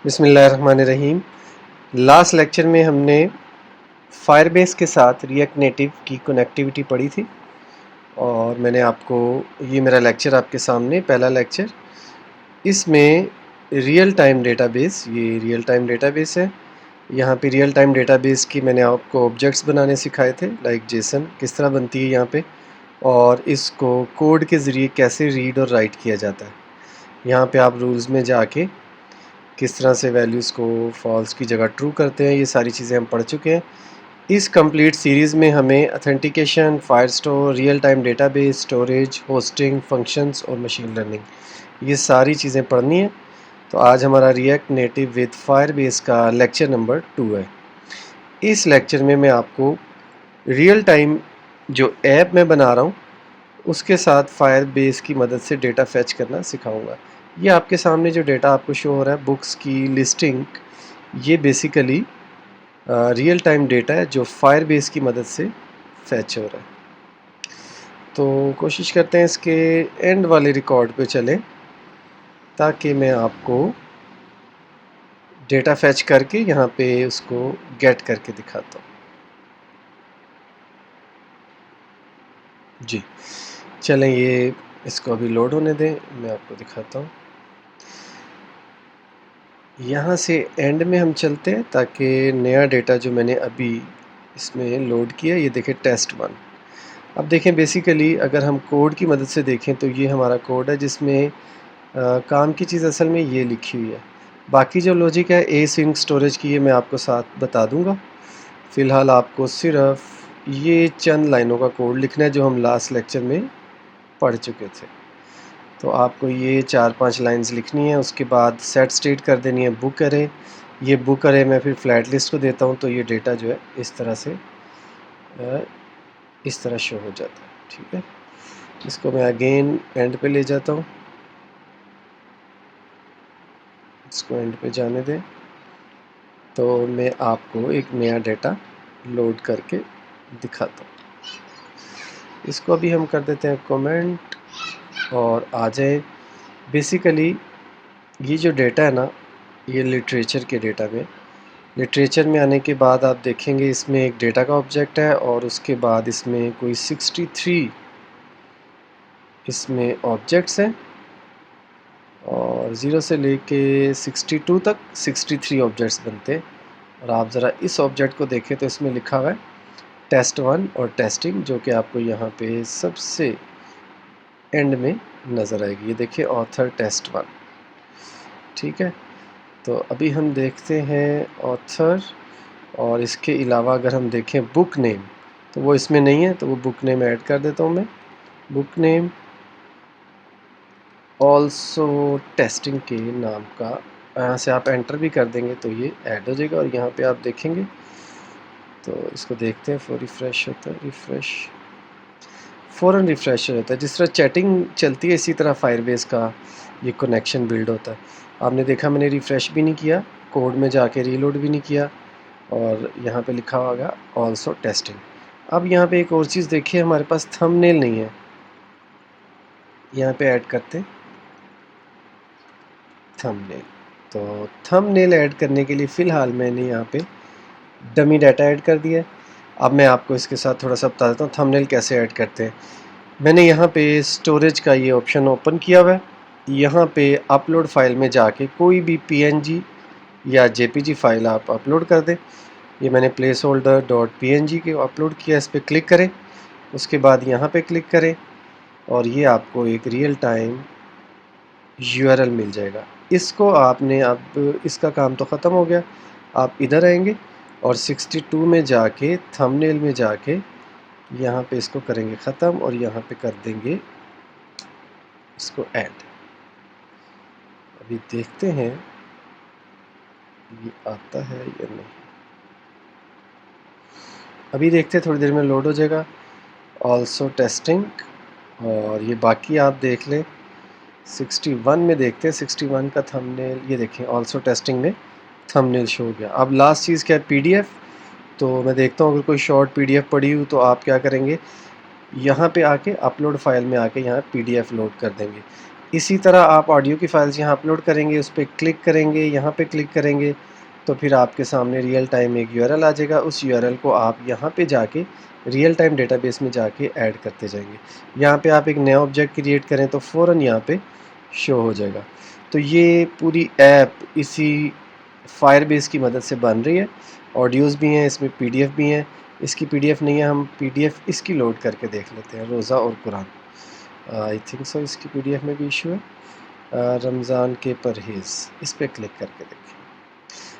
बिस्मिल्लाहिर्रहमानिर्रहीम। Last lecture में हमने फायरबेस के साथ रिएक्ट नेटिव की कनेक्टिविटी पढ़ी थी और मैंने आपको ये मेरा लेक्चर आपके सामने पहला लेक्चर। इसमें रियल टाइम डेटाबेस, ये रियल टाइम डेटाबेस है। यहाँ पे रियल टाइम डेटाबेस की मैंने आपको ऑब्जेक्ट्स बनाने सिखाए थे, लाइक जेसन किस तरह बनती है यहाँ पे, और इसको कोड के ज़रिए कैसे रीड और राइट किया जाता है। यहाँ पे आप रूल्स में जाके किस तरह से वैल्यूज़ को फॉल्स की जगह ट्रू करते हैं, ये सारी चीज़ें हम पढ़ चुके हैं। इस कंप्लीट सीरीज़ में हमें authentication, Firestore, real time database, storage, hosting, functions और मशीन लर्निंग, ये सारी चीज़ें पढ़नी है। तो आज हमारा रिएक्ट नेटिव विद फायरबेस का लेक्चर नंबर 2 है। इस लेक्चर में मैं आपको रियल टाइम जो ऐप मैं बना रहा हूँ उसके साथ फायरबेस की मदद से डेटा फैच करना सिखाऊंगा। ये आपके सामने जो डेटा आपको शो हो रहा है, बुक्स की लिस्टिंग, ये बेसिकली रियल टाइम डेटा है जो फायरबेस की मदद से फैच हो रहा है। तो कोशिश करते हैं इसके एंड वाले रिकॉर्ड पे चलें ताकि मैं आपको डेटा फैच करके यहाँ पे उसको गेट करके दिखाता हूँ। जी चलें, ये इसको अभी लोड होने दें, मैं आपको दिखाता हूँ। यहाँ से एंड में हम चलते हैं ताकि नया डेटा जो मैंने अभी इसमें लोड किया, ये देखें टेस्ट 1। अब देखें बेसिकली अगर हम कोड की मदद से देखें तो ये हमारा कोड है जिसमें काम की चीज़ असल में ये लिखी हुई है। बाकी जो लॉजिक है ए सिंक स्टोरेज की, ये मैं आपको साथ बता दूंगा। फ़िलहाल आपको सिर्फ ये चंद लाइनों का कोड लिखना है जो हम लास्ट लेक्चर में पढ़ चुके थे। तो आपको ये 4-5 लाइंस लिखनी है, उसके बाद सेट स्टेट कर देनी है बुक अरे। ये बुक अरे मैं फिर फ्लैट लिस्ट को देता हूँ तो ये डेटा जो है इस तरह से इस तरह शो हो जाता है। ठीक है, इसको मैं अगेन एंड पे ले जाता हूँ, इसको एंड पे जाने दें। तो मैं आपको एक नया डेटा लोड करके दिखाता हूँ। इसको अभी हम कर देते हैं कमेंट और आ जाए। बेसिकली ये जो डेटा है ना, ये लिटरेचर के डेटा में, लिटरेचर में आने के बाद आप देखेंगे इसमें एक डेटा का ऑब्जेक्ट है और उसके बाद इसमें कोई 63 इसमें ऑब्जेक्ट्स हैं और 0 से लेके 62 तक 63 ऑब्जेक्ट्स बनते हैं। और आप ज़रा इस ऑब्जेक्ट को देखें तो इसमें लिखा हुआ है टेस्ट 1 और टेस्टिंग, जो कि आपको यहाँ पे सबसे एंड में नज़र आएगी। ये देखिए ऑथर टेस्ट 1। ठीक है, तो अभी हम देखते हैं ऑथर, और इसके अलावा अगर हम देखें बुक नेम तो वो इसमें नहीं है, तो वो बुक नेम ऐड कर देता हूँ मैं। बुक नेम ऑल्सो टेस्टिंग के नाम का, यहाँ से आप एंटर भी कर देंगे तो ये ऐड हो जाएगा। और यहाँ पे आप देखेंगे तो इसको देखते हैं, फॉर रिफ़्रेश होता है, रिफ़्रेश फ़ौरन रिफ़्रेश हो जाता है। जिस तरह चैटिंग चलती है इसी तरह फायरबेस का ये कनेक्शन बिल्ड होता है। आपने देखा मैंने रिफ़्रेश भी नहीं किया, कोड में जाके रीलोड भी नहीं किया, और यहाँ पे लिखा होगा ऑल्सो टेस्टिंग। अब यहाँ पे एक और चीज़ देखिए, हमारे पास थंबनेल नहीं है, यहाँ पे ऐड करते हैं थंबनेल। तो थंबनेल ऐड करने के लिए फ़िलहाल मैंने यहाँ पे डमी डाटा ऐड कर दिया है। अब मैं आपको इसके साथ थोड़ा सा बता देता हूँ थंबनेल कैसे ऐड करते हैं। मैंने यहाँ पे स्टोरेज का ये ऑप्शन ओपन किया हुआ है। यहाँ पे अपलोड फाइल में जाके कोई भी पीएनजी या जेपीजी फाइल आप अपलोड कर दें। ये मैंने प्लेस होल्डर डॉट पीएनजी के अपलोड किया, इस पर क्लिक करें, उसके बाद यहाँ पे क्लिक करें और ये आपको एक रियल टाइम यूआरएल मिल जाएगा। इसको आपने, अब इसका काम तो ख़त्म हो गया, आप इधर आएंगे और 62 में जाके थंबनेल में जाके यहाँ पे इसको करेंगे ख़त्म और यहाँ पे कर देंगे इसको ऐड। अभी देखते हैं ये आता है या नहीं, अभी देखते हैं, थोड़ी देर में लोड हो जाएगा। ऑल्सो टेस्टिंग, और ये बाकी आप देख लें। 61 में देखते हैं, 61 का थंबनेल, ये देखें ऑल्सो टेस्टिंग में थंबनेल शो हो गया। अब लास्ट चीज़ क्या है, पीडीएफ। तो मैं देखता हूँ अगर कोई शॉर्ट पीडीएफ पड़ी हो तो आप क्या करेंगे, यहाँ पे आके अपलोड फाइल में आके यहाँ पीडीएफ लोड कर देंगे। इसी तरह आप ऑडियो की फाइल्स यहाँ अपलोड करेंगे, उस पर क्लिक करेंगे, यहाँ पे क्लिक करेंगे तो फिर आपके सामने रियल टाइम एक यूआरएल आ जाएगा। उस यूआरएल को आप यहाँ पे जाके रियल टाइम डेटाबेस में जाके ऐड करते जाएंगे। यहाँ पे आप एक नया ऑब्जेक्ट क्रिएट करें तो फ़ौरन यहाँ पे शो हो जाएगा। तो ये पूरी ऐप इसी फायरबेस की मदद से बन रही है। ऑडियोज़ भी हैं, इसमें पीडीएफ भी हैं। इसकी पीडीएफ नहीं है, हम पीडीएफ इसकी लोड करके देख लेते हैं, रोज़ा और कुरान। आई थिंक सो इसकी पीडीएफ में भी इशू है। रमज़ान के परहेज़, इस पर क्लिक करके देखें।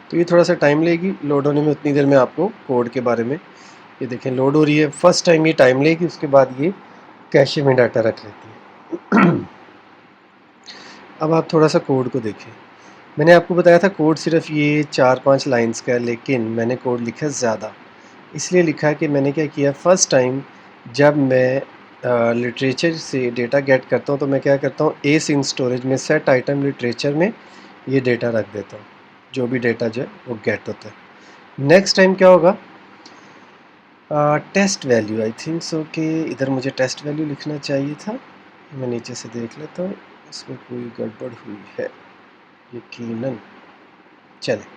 तो ये थोड़ा सा टाइम लेगी लोड होने में। उतनी देर में आपको कोड के बारे में, ये देखें लोड हो रही है। फर्स्ट टाइम ये टाइम लेगी, उसके बाद ये कैशे में डाटा रख लेती है। अब आप थोड़ा सा कोड को देखें। मैंने आपको बताया था कोड सिर्फ ये 4-5 लाइंस का है, लेकिन मैंने कोड लिखा ज़्यादा। इसलिए लिखा है कि मैंने क्या किया, फ़र्स्ट टाइम जब मैं लिटरेचर से डेटा गेट करता हूँ तो मैं क्या करता हूँ, एस इन स्टोरेज में सेट आइटम लिटरेचर में ये डेटा रख देता हूँ, जो भी डेटा जो है वो गेट होता है। नेक्स्ट टाइम क्या होगा, test value, I think so कि इधर मुझे टेस्ट वैल्यू लिखना चाहिए था। मैं नीचे से देख लेता हूँ, इसमें कोई गड़बड़ हुई है यकीनन। चले,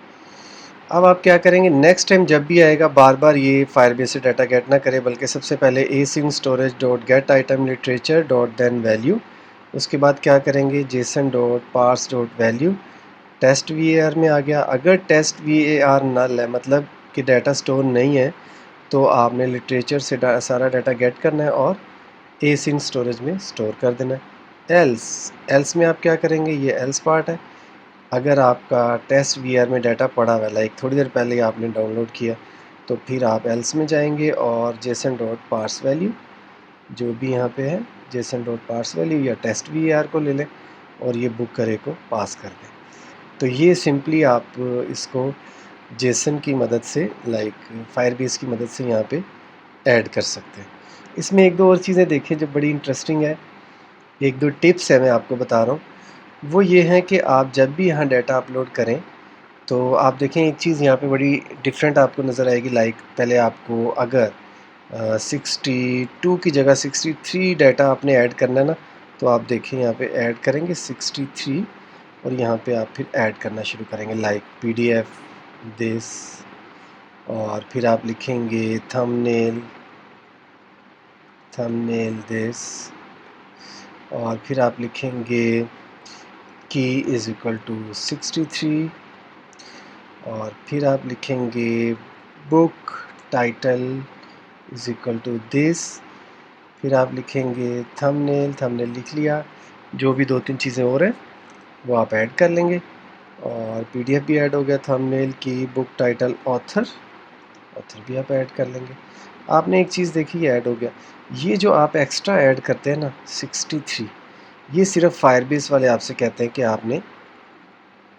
अब आप क्या करेंगे, नेक्स्ट टाइम जब भी आएगा बार बार ये फायरबेस से डाटा गेट ना करे, बल्कि सबसे पहले async storage dot get item literature dot then value, उसके बाद क्या करेंगे JSON dot parse dot value. Test VAR में आ गया। अगर टेस्ट वीएआर नल है, मतलब कि डाटा स्टोर नहीं है, तो आपने लिटरेचर से सारा डाटा गेट करना है और एसिन स्टोरेज में स्टोर कर देना है। एल्स में आप क्या करेंगे, ये एल्स पार्ट है। अगर आपका टेस्ट वीआर में डाटा पड़ा हुआ है, लाइक थोड़ी देर पहले आपने डाउनलोड किया, तो फिर आप एल्स में जाएंगे और जेसन डॉट पार्स वैल्यू जो भी यहाँ पे है, जेसन डॉट पार्स वैल्यू या टेस्ट वीआर को ले लें और ये बुक करे को पास कर दें। तो ये सिंपली आप इसको जेसन की मदद से, लाइक फायरबेस की मदद से यहाँ पे ऐड कर सकते हैं। इसमें एक दो और चीज़ें देखें जो बड़ी इंटरेस्टिंग है, एक दो टिप्स है मैं आपको बता रहा हूँ। वो ये है कि आप जब भी यहाँ डाटा अपलोड करें तो आप देखें एक चीज़ यहाँ पे बड़ी डिफरेंट आपको नज़र आएगी। लाइक पहले आपको अगर 62 की जगह 63 डाटा आपने ऐड करना है ना, तो आप देखें यहाँ पे ऐड करेंगे 63 और यहाँ पे आप फिर ऐड करना शुरू करेंगे, लाइक पीडीएफ दिस, और फिर आप लिखेंगे थंबनेल दिस, और फिर आप लिखेंगे की इज़ इक्वल टू 63, और फिर आप लिखेंगे book title is equal to this, फिर आप लिखेंगे थंबनेल लिख लिया। जो भी दो तीन चीज़ें और हैं वो आप ऐड कर लेंगे, और पीडीएफ भी ऐड हो गया, थंबनेल की, बुक टाइटल, ऑथर भी आप ऐड कर लेंगे। आपने एक चीज़ देखी, ऐड हो गया। ये जो आप एक्स्ट्रा ऐड करते हैं ना 63, ये सिर्फ फायरबेस वाले आपसे कहते हैं कि आपने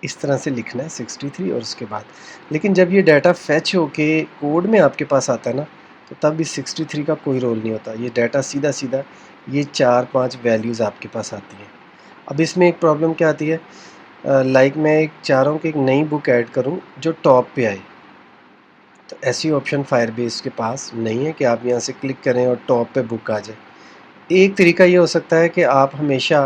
इस तरह से लिखना है 63 और उसके बाद, लेकिन जब ये डाटा फैच होके कोड में आपके पास आता है ना, तो तब इस 63 का कोई रोल नहीं होता। ये डाटा सीधा सीधा ये 4-5 वैल्यूज़ आपके पास आती हैं। अब इसमें एक प्रॉब्लम क्या आती है, लाइक मैं एक चाह रहा हूँ कि एक नई बुक ऐड करूँ जो टॉप पे आए, तो ऐसी ऑप्शन फायरबेस के पास नहीं है कि आप यहाँ से क्लिक करें और टॉप पे बुक आ जाए। एक तरीका ये हो सकता है कि आप हमेशा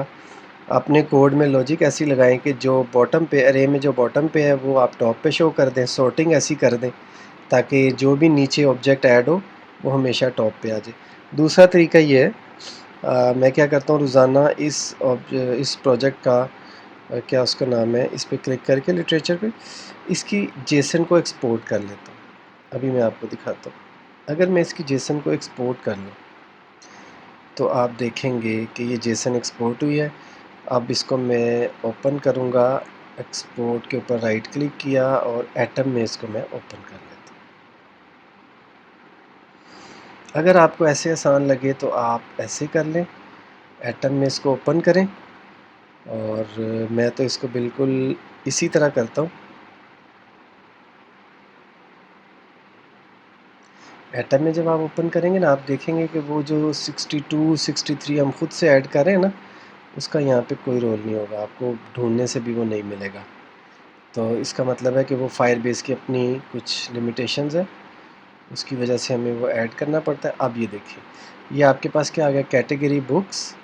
अपने कोड में लॉजिक ऐसी लगाएं कि जो बॉटम पे, अरे में जो बॉटम पे है वो आप टॉप पे शो कर दें, सॉर्टिंग ऐसी कर दें ताकि जो भी नीचे ऑब्जेक्ट ऐड हो वो हमेशा टॉप पे आ जाए। दूसरा तरीका ये है, मैं क्या करता हूँ रोज़ाना इस प्रोजेक्ट का क्या उसका नाम है, इस पर क्लिक करके लिटरेचर पे इसकी जेसन को एक्सपोर्ट कर लेता हूँ। अभी मैं आपको दिखाता हूँ। अगर मैं इसकी जेसन को एक्सपोर्ट कर लूँ तो आप देखेंगे कि ये जेसन एक्सपोर्ट हुई है। अब इसको मैं ओपन करूँगा, एक्सपोर्ट के ऊपर राइट क्लिक किया और एटम में इसको मैं ओपन कर लेता हूँ। अगर आपको ऐसे आसान लगे तो आप ऐसे कर लें, एटम में इसको ओपन करें, और मैं तो इसको बिल्कुल इसी तरह करता हूँ। एटम में जब आप ओपन करेंगे ना, आप देखेंगे कि वो जो 62, 63 हम खुद से ऐड कर रहे हैं ना, उसका यहाँ पे कोई रोल नहीं होगा, आपको ढूंढने से भी वो नहीं मिलेगा। तो इसका मतलब है कि वो फायरबेस की अपनी कुछ लिमिटेशंस है, उसकी वजह से हमें वो ऐड करना पड़ता है। अब ये देखिए, ये आपके पास क्या आ गया, कैटेगरी बुक्स,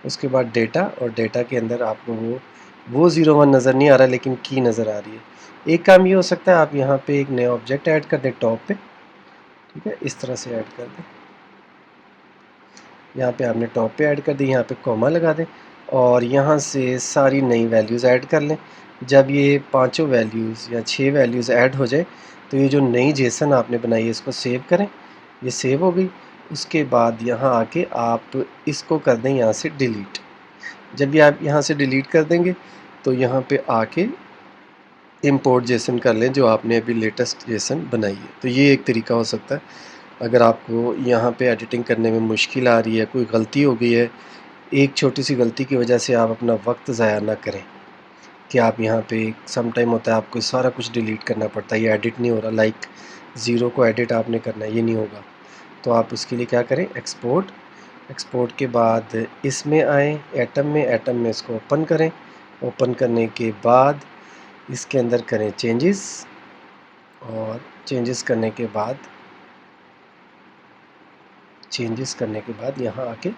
उसके बाद डेटा, और डेटा के अंदर आपको वो 01 नज़र नहीं आ रहा लेकिन की नज़र आ रही है। एक काम ये हो सकता है, आप यहाँ पे एक नया ऑब्जेक्ट ऐड कर दें टॉप पे, ठीक है, इस तरह से ऐड कर दें। यहाँ पे आपने टॉप पे ऐड कर दी, यहाँ पे कॉमा लगा दें और यहाँ से सारी नई वैल्यूज़ ऐड कर लें। जब ये पांचों वैल्यूज़ या 6 वैल्यूज़ ऐड हो जाए तो ये जो नई जेसन आपने बनाई है इसको सेव करें। ये सेव हो गई। उसके बाद यहाँ आके आप इसको कर दें यहाँ से डिलीट। जब ये आप यहाँ से डिलीट कर देंगे तो यहाँ पे आके इंपोर्ट जेसन कर लें जो आपने अभी लेटेस्ट जेसन बनाई है। तो ये एक तरीका हो सकता है। अगर आपको यहाँ पे एडिटिंग करने में मुश्किल आ रही है, कोई गलती हो गई है, एक छोटी सी गलती की वजह से आप अपना वक्त ज़ाया ना करें कि आप यहाँ पे सम टाइम होता है आपको सारा कुछ डिलीट करना पड़ता है, ये एडिट नहीं हो रहा, लाइक ज़ीरो को एडिट आपने करना है, ये नहीं होगा। तो आप उसके लिए क्या करें, एक्सपोर्ट, एक्सपोर्ट के बाद इसमें आएँ एटम में इसको ओपन करें। ओपन करने के बाद इसके अंदर करें चेंजेस, और चेंजेस करने के बाद यहाँ आके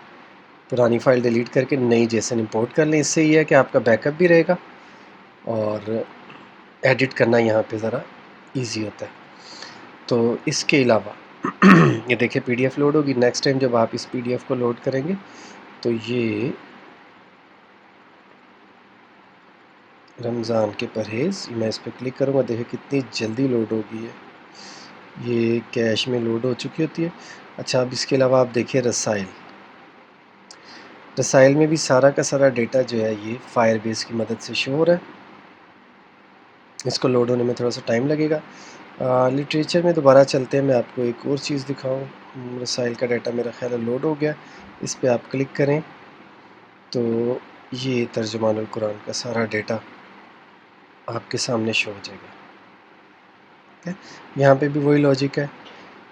पुरानी फ़ाइल डिलीट करके नई जेसन इंपोर्ट कर लें। इससे ये है कि आपका बैकअप भी रहेगा और एडिट करना यहाँ पे ज़रा इजी होता है। तो इसके अलावा ये देखिए पीडीएफ लोड होगी। नेक्स्ट टाइम जब आप इस पीडीएफ को लोड करेंगे तो ये रमज़ान के परहेज़, मैं इस पर क्लिक करूँगा, देखिए कितनी जल्दी लोड होगी है, ये कैश में लोड हो चुकी होती है। अच्छा, अब इसके अलावा आप देखिए रसाइल, रसाइल में भी सारा का सारा डेटा जो है ये फायरबेस की मदद से शो हो रहा है। इसको लोड होने में थोड़ा सा टाइम लगेगा। लिटरेचर में दोबारा चलते हैं, मैं आपको एक और चीज़ दिखाऊं। रसाइल का डाटा मेरा ख्याल है लोड हो गया। इस पर आप क्लिक करें तो ये तर्जुमानुल कुरान का सारा डेटा आपके सामने शो हो जाएगा। ठीक है, यहाँ पे भी वही लॉजिक है।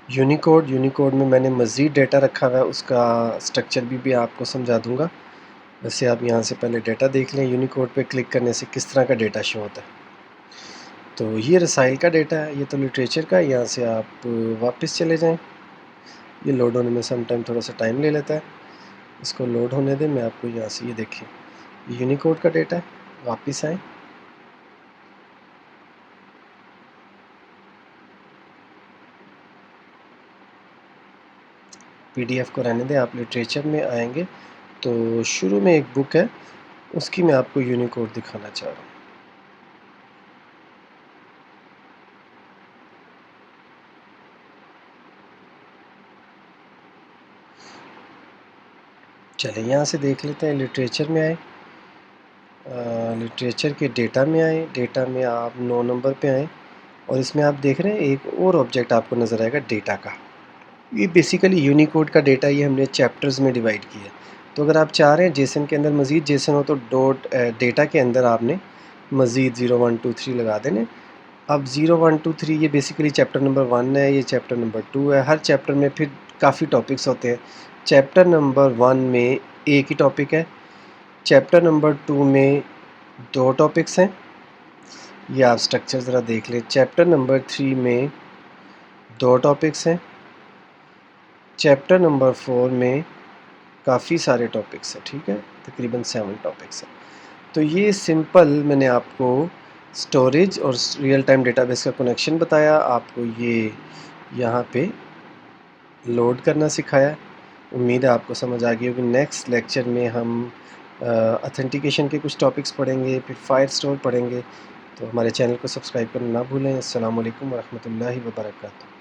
यूनिकोड, यूनिकोड में मैंने मज़ीद डेटा रखा हुआ है, उसका स्ट्रक्चर भी आपको समझा दूँगा। वैसे आप यहाँ से पहले डेटा देख लें, यूनिकोड पे क्लिक करने से किस तरह का डेटा शो होता है। तो ये रसाइल का डेटा है, ये तो लिटरेचर का है। यहाँ से आप वापस चले जाएं। ये लोड होने में सम टाइम थोड़ा सा टाइम ले लेता है, इसको लोड होने दें। मैं आपको यहाँ से ये देखें, यूनिकोड का डेटा है। वापस आएँ, पीडीएफ को रहने दें, आप लिटरेचर में आएंगे तो शुरू में एक बुक है, उसकी मैं आपको यूनिकोड दिखाना चाह रहा हूँ। चलिए यहाँ से देख लेते हैं, लिटरेचर में आए, लिटरेचर के डेटा में आए, डेटा में आप 9 नंबर पे आएँ और इसमें आप देख रहे हैं एक और ऑब्जेक्ट आपको नज़र आएगा डेटा का। ये बेसिकली यूनिकोड का डेटा, ये हमने चैप्टर्स में डिवाइड किया है। तो अगर आप चाह रहे हैं जेसन के अंदर मज़ीद जेसन हो तो डॉट डेटा के अंदर आपने मज़ीद 0 1 2 3 लगा देने। अब 0 1 2 3 ये बेसिकली चैप्टर नंबर 1 है, ये चैप्टर नंबर 2 है। हर चैप्टर में फिर काफ़ी टॉपिक्स होते हैं। चैप्टर नंबर 1 में एक ही टॉपिक है, चैप्टर नंबर 2 में 2 टॉपिक्स हैं। ये आप स्ट्रक्चर ज़रा देख लें। चैप्टर नंबर 3 में 2 टॉपिक्स हैं। चैप्टर नंबर 4 में काफ़ी सारे टॉपिक्स हैं, ठीक है, तकरीबन 7 टॉपिक्स हैं। तो ये सिंपल मैंने आपको स्टोरेज और रियल टाइम डेटाबेस का कनेक्शन बताया, आपको ये यहाँ पे लोड करना सिखाया। उम्मीद है आपको समझ आ गई होगी। नेक्स्ट लेक्चर में हम ऑथेंटिकेशन के कुछ टॉपिक्स पढ़ेंगे, फिर फायर स्टोर पढ़ेंगे। तो हमारे चैनल को सब्सक्राइब करना ना भूलें। अस्सलाम वालेकुम व रहमतुल्लाहि व बरकातहू।